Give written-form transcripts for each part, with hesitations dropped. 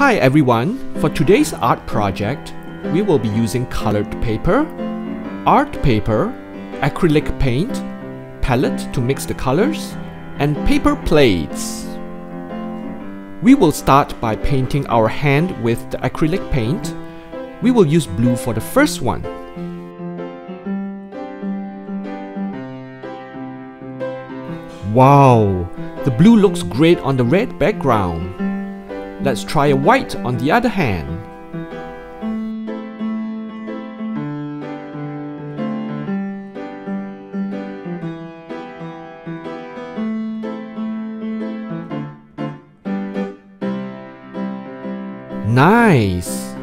Hi everyone, for today's art project, we will be using colored paper, art paper, acrylic paint, palette to mix the colors, and paper plates. We will start by painting our hand with the acrylic paint. We will use blue for the first one. Wow, the blue looks great on the red background. Let's try a white on the other hand. Nice!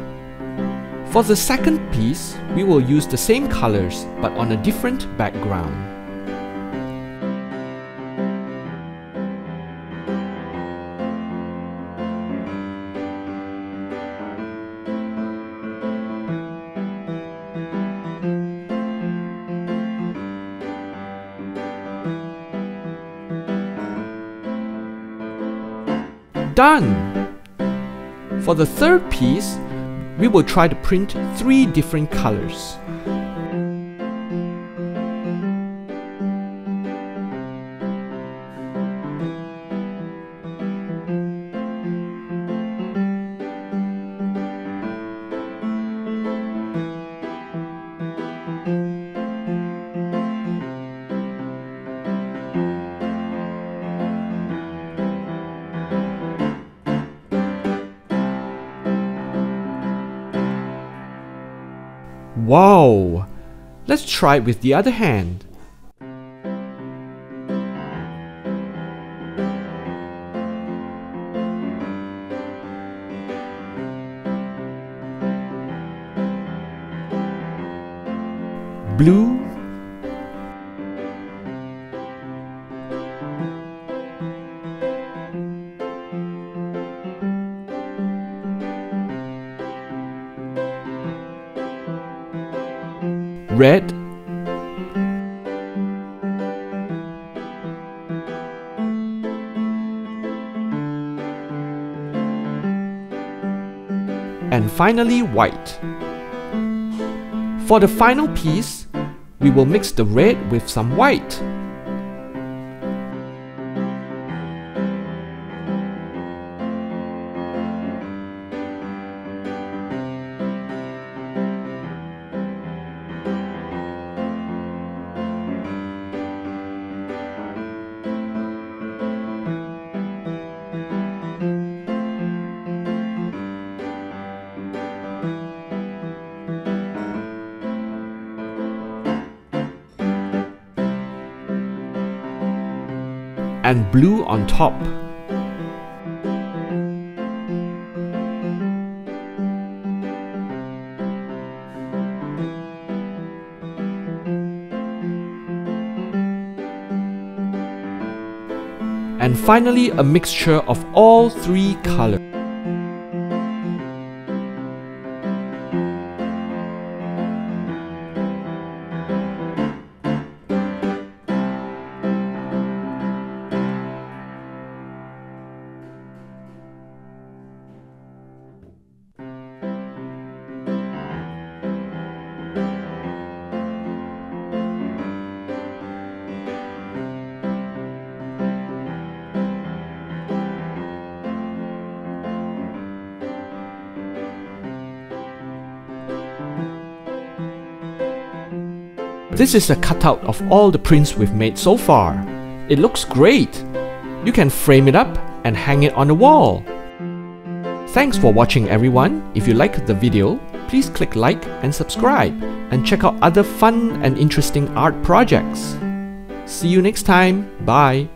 For the second piece, we will use the same colors but on a different background. Done! For the third piece, we will try to print 3 different colors. Wow! Let's try it with the other hand. Blue, red, and finally white. For the final piece, we will mix the red with some white. And blue on top. And finally a mixture of all 3 colors. This is a cutout of all the prints we've made so far. It looks great! You can frame it up and hang it on the wall. Thanks for watching everyone. If you liked the video, please click like and subscribe and check out other fun and interesting art projects. See you next time. Bye!